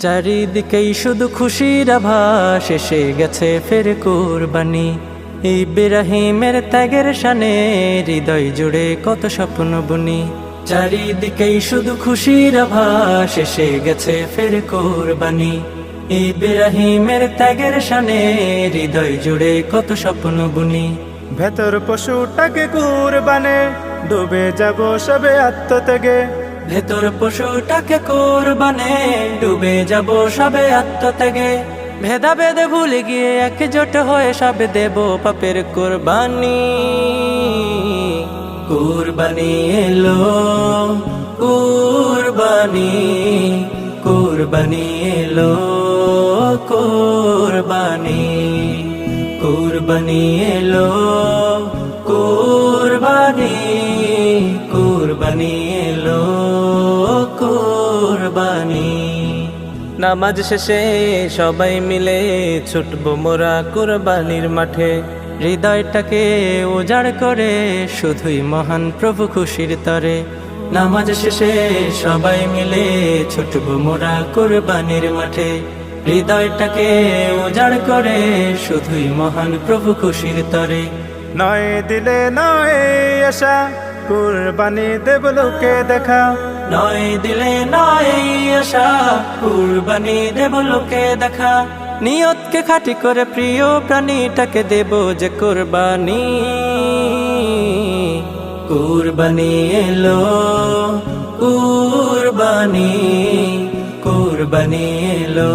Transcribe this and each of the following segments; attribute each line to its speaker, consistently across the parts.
Speaker 1: চারিদিকেই শুধু খুশির আভাস, এসে গেছে ফের কুরবানি। ইব্রাহিমের ত্যাগের শানে হৃদয় জুড়ে কত স্বপ্ন বুনি। চারিদিকেই শুধু খুশির আভাস, এসে গেছে ফের কুরবানি। ইব্রাহিমের ত্যাগের শানে হৃদয় জুড়ে কত স্বপ্ন বুনি।
Speaker 2: ভেতর পশুটাকে কুরবানে, ডুবে যাব সবে আত্মত্যাগে।
Speaker 1: ভেতর পশুটাকে কুরবানে, ডুবে যাব সবে আত্মত্যাগে। ভেদাভেদ ভুলে গিয়ে একজোট হয়ে সব দেব পাপের কুরবানি। কুরবানি এলো কুরবানি, কুরবানি এলো কুরবানি, কুরবানি এলো কুরবানি, কুরবানি এলো কুরবানি। নামাজ শেষে সবাই মিলে ছুটবো মোরা কুরবানির মাঠে। হৃদয়টাকে উজাড় করে শুধুই মহান প্রভু খুশির তরে। নামাজ শেষে সবাই মিলে ছুটবো মোরা কুরবানির মাঠে। হৃদয়টাকে উজাড় করে শুধুই মহান প্রভু খুশির তরে।
Speaker 2: নয় দিলে নয় আশা, কুরবানি দেব লোকে দেখা।
Speaker 1: নয় দিলে নয় আশা, কুরবানি দেব লোকে দেখা। নিয়তকে খাঁটি করে প্রিয় প্রাণীটাকে দেব যে কুরবানি। কুরবানি এলো কুরবানি, কুরবানি এলো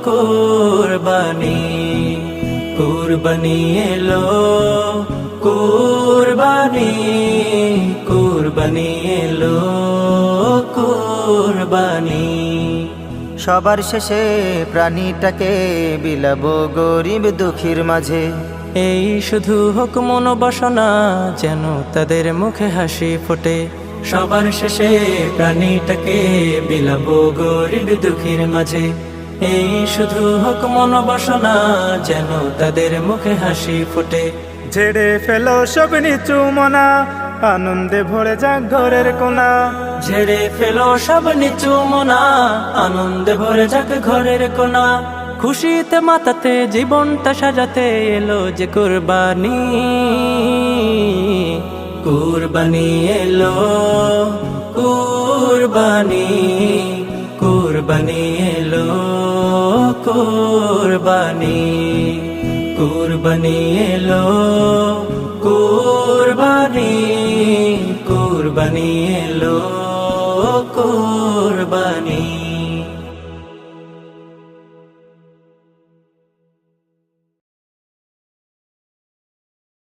Speaker 1: কুরবানি, কুরবানি এলো কুরবানি, কুরবানি এলো কুরবানি।
Speaker 3: সবার শেষে প্রাণীটাকে বিলাবো গরিব দুঃখীর মাঝে।
Speaker 1: এই শুধু হোক মনোবাসনা, যেন তাদের মুখে হাসি ফোটে। সবার শেষে প্রাণীটাকে বিলাবো গরিব দুঃখীর মাঝে। এই শুধু হোক মনোবাসনা, যেন তাদের মুখে হাসি ফোটে।
Speaker 2: ঝেড়ে ফেলো সব নিচু মনা, আনন্দে ভরে যাক ঘরের কোনা।
Speaker 1: ঝেড়ে ফেলো সব নিচু মনা, আনন্দে ভরে যাক ঘরের কোনা। খুশিতে মাতাতে জীবনটা সাজাতে এলো যে কুরবানি। কুরবানি এলো কুরবানি, কুরবানি এলো কুরবানি, কুরবানি এলো কুরবানি, কুরবানি এলো কুরবানি।